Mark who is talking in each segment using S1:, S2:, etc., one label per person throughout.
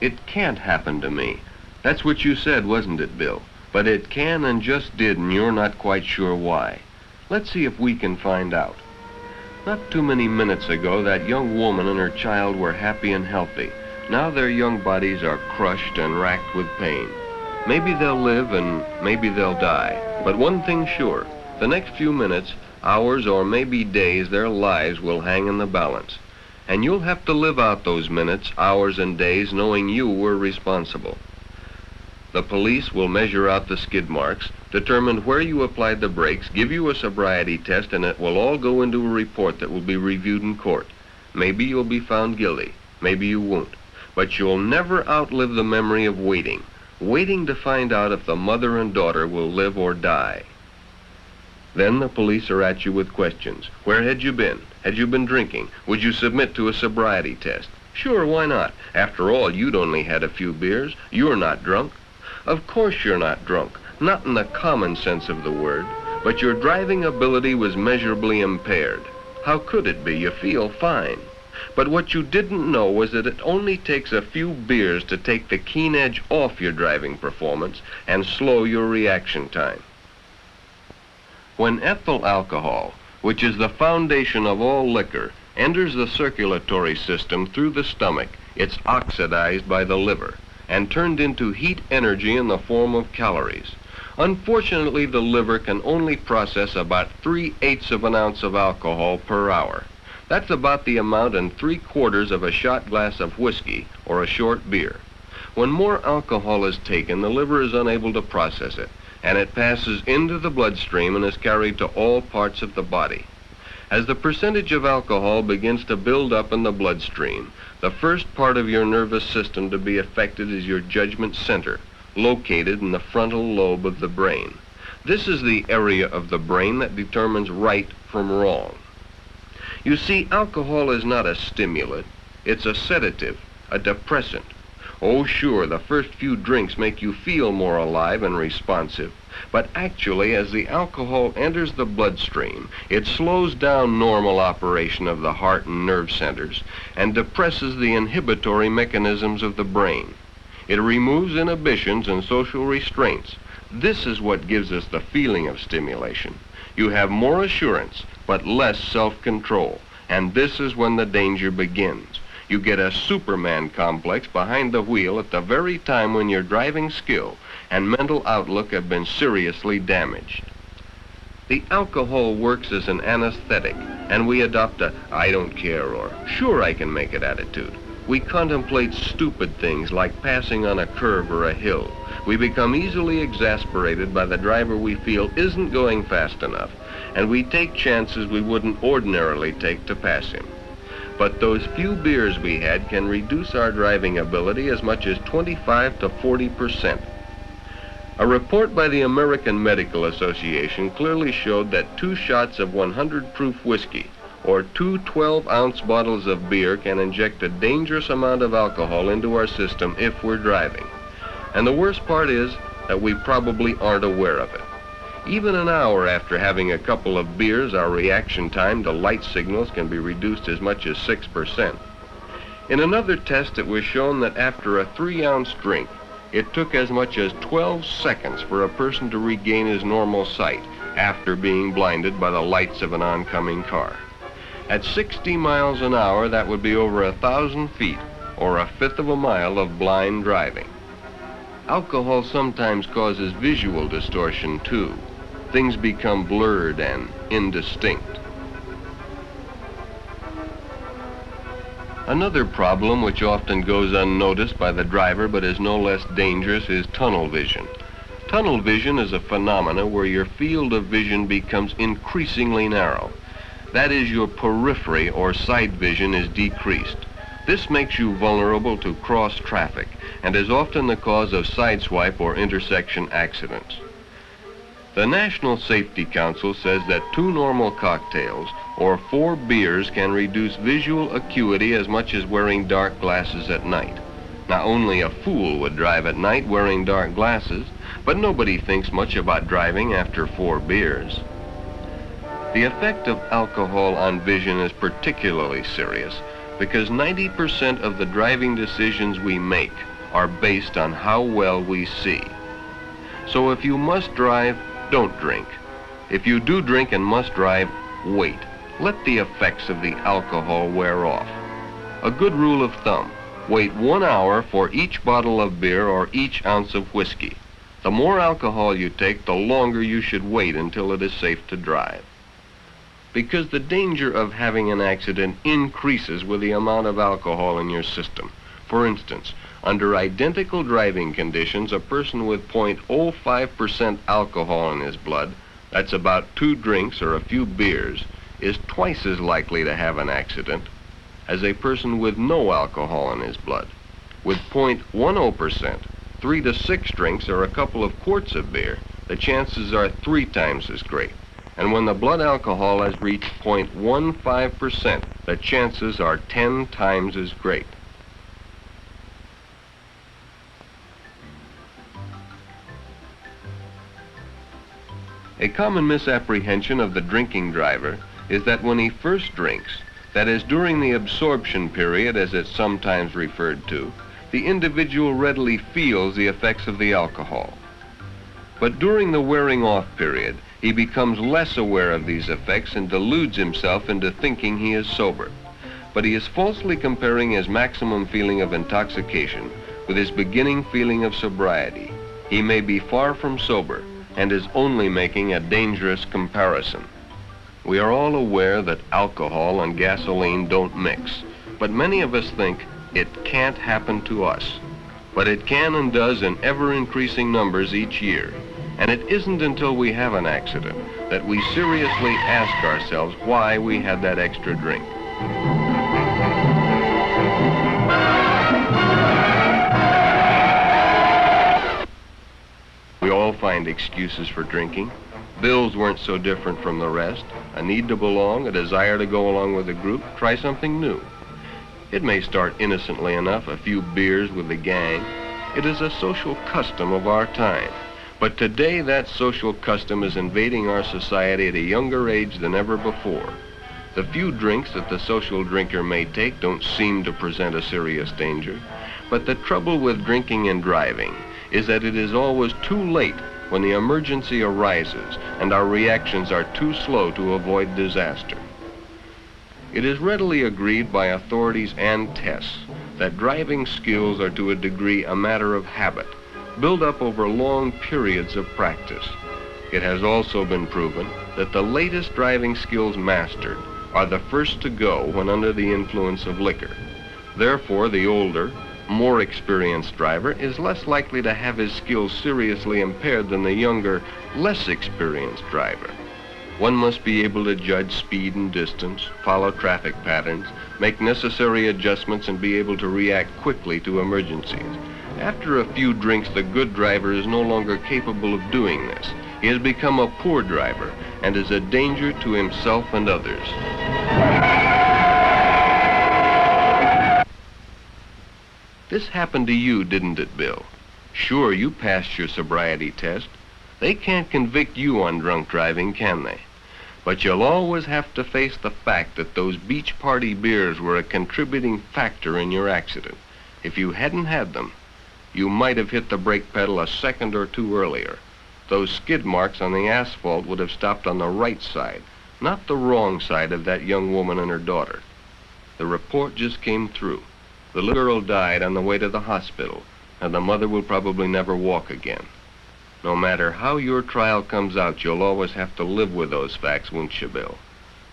S1: It can't happen to me. That's what you said, wasn't it, Bill? But it can and just did, and you're not quite sure why. Let's see if we can find out. Not too many minutes ago, that young woman and her child were happy and healthy. Now their young bodies are crushed and racked with pain. Maybe they'll live and maybe they'll die. But one thing's sure, the next few minutes, hours, or maybe days, their lives will hang in the balance. And you'll have to live out those minutes, hours, and days knowing you were responsible. The police will measure out the skid marks, determine where you applied the brakes, give you a sobriety test, and it will all go into a report that will be reviewed in court. Maybe you'll be found guilty. Maybe you won't. But you'll never outlive the memory of waiting to find out if the mother and daughter will live or die. Then the police are at you with questions. Where had you been? Had you been drinking? Would you submit to a sobriety test? Sure, why not? After all, you'd only had a few beers. You're not drunk. Of course you're not drunk, not in the common sense of the word, but your driving ability was measurably impaired. How could it be? You feel fine. But what you didn't know was that it only takes a few beers to take the keen edge off your driving performance and slow your reaction time. When ethyl alcohol, which is the foundation of all liquor, enters the circulatory system through the stomach, it's oxidized by the liver and turned into heat energy in the form of calories. Unfortunately, the liver can only process about 3/8 of an ounce of alcohol per hour. That's about the amount in 3/4 of a shot glass of whiskey or a short beer. When more alcohol is taken, the liver is unable to process it, and it passes into the bloodstream and is carried to all parts of the body. As the percentage of alcohol begins to build up in the bloodstream, the first part of your nervous system to be affected is your judgment center, located in the frontal lobe of the brain. This is the area of the brain that determines right from wrong. You see, alcohol is not a stimulant, it's a sedative, a depressant. Oh sure, the first few drinks make you feel more alive and responsive, but actually as the alcohol enters the bloodstream, it slows down normal operation of the heart and nerve centers and depresses the inhibitory mechanisms of the brain. It removes inhibitions and social restraints. This is what gives us the feeling of stimulation. You have more assurance, but less self-control, and this is when the danger begins. You get a Superman complex behind the wheel at the very time when your driving skill and mental outlook have been seriously damaged. The alcohol works as an anesthetic, and we adopt a "I don't care" or "sure I can make it" attitude. We contemplate stupid things like passing on a curve or a hill. We become easily exasperated by the driver we feel isn't going fast enough, and we take chances we wouldn't ordinarily take to pass him. But those few beers we had can reduce our driving ability as much as 25 to 40%. A report by the American Medical Association clearly showed that 2 shots of 100 proof whiskey or 2 12-ounce bottles of beer can inject a dangerous amount of alcohol into our system if we're driving. And the worst part is that we probably aren't aware of it. Even an hour after having a couple of beers, our reaction time to light signals can be reduced as much as 6%. In another test, it was shown that after a 3-ounce drink, it took as much as 12 seconds for a person to regain his normal sight after being blinded by the lights of an oncoming car. At 60 miles an hour, that would be over 1,000 feet, or 1/5 of a mile of blind driving. Alcohol sometimes causes visual distortion, too. Things become blurred and indistinct. Another problem which often goes unnoticed by the driver but is no less dangerous is tunnel vision. Tunnel vision is a phenomena where your field of vision becomes increasingly narrow. That is, your periphery or sight vision is decreased. This makes you vulnerable to cross traffic and is often the cause of sideswipe or intersection accidents. The National Safety Council says that 2 normal cocktails or 4 beers can reduce visual acuity as much as wearing dark glasses at night. Now, only a fool would drive at night wearing dark glasses, but nobody thinks much about driving after 4 beers. The effect of alcohol on vision is particularly serious. because 90% of the driving decisions we make are based on how well we see. So if you must drive, don't drink. If you do drink and must drive, wait. Let the effects of the alcohol wear off. A good rule of thumb: wait 1 hour for each bottle of beer or each ounce of whiskey. The more alcohol you take, the longer you should wait until it is safe to drive. Because the danger of having an accident increases with the amount of alcohol in your system. For instance, under identical driving conditions, a person with 0.05% alcohol in his blood, that's about 2 drinks or a few beers, is twice as likely to have an accident as a person with no alcohol in his blood. With 0.10%, 3 to 6 drinks or a couple of quarts of beer, the chances are 3 times as great. And when the blood alcohol has reached 0.15%, the chances are 10 times as great. A common misapprehension of the drinking driver is that when he first drinks, that is, during the absorption period, as it's sometimes referred to, the individual readily feels the effects of the alcohol. But during the wearing off period, he becomes less aware of these effects and deludes himself into thinking he is sober. But he is falsely comparing his maximum feeling of intoxication with his beginning feeling of sobriety. He may be far from sober and is only making a dangerous comparison. We are all aware that alcohol and gasoline don't mix, but many of us think it can't happen to us. But it can and does in ever-increasing numbers each year. And it isn't until we have an accident that we seriously ask ourselves why we had that extra drink. We all find excuses for drinking. Bills weren't so different from the rest. A need to belong, a desire to go along with a group, try something new. It may start innocently enough, a few beers with the gang. It is a social custom of our time. But today that social custom is invading our society at a younger age than ever before. The few drinks that the social drinker may take don't seem to present a serious danger. But the trouble with drinking and driving is that it is always too late when the emergency arises and our reactions are too slow to avoid disaster. It is readily agreed by authorities and tests that driving skills are to a degree a matter of habit, built up over long periods of practice. It has also been proven that the latest driving skills mastered are the first to go when under the influence of liquor. Therefore, the older, more experienced driver is less likely to have his skills seriously impaired than the younger, less experienced driver. One must be able to judge speed and distance, follow traffic patterns, make necessary adjustments, and be able to react quickly to emergencies. After a few drinks, the good driver is no longer capable of doing this. He has become a poor driver and is a danger to himself and others. This happened to you, didn't it, Bill? Sure, you passed your sobriety test. They can't convict you on drunk driving, can they? But you'll always have to face the fact that those beach party beers were a contributing factor in your accident. If you hadn't had them, you might have hit the brake pedal a second or two earlier. Those skid marks on the asphalt would have stopped on the right side, not the wrong side of that young woman and her daughter. The report just came through. The little girl died on the way to the hospital, and the mother will probably never walk again. No matter how your trial comes out, you'll always have to live with those facts, won't you, Bill?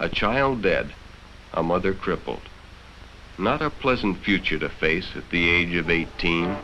S1: A child dead, a mother crippled. Not a pleasant future to face at the age of 18.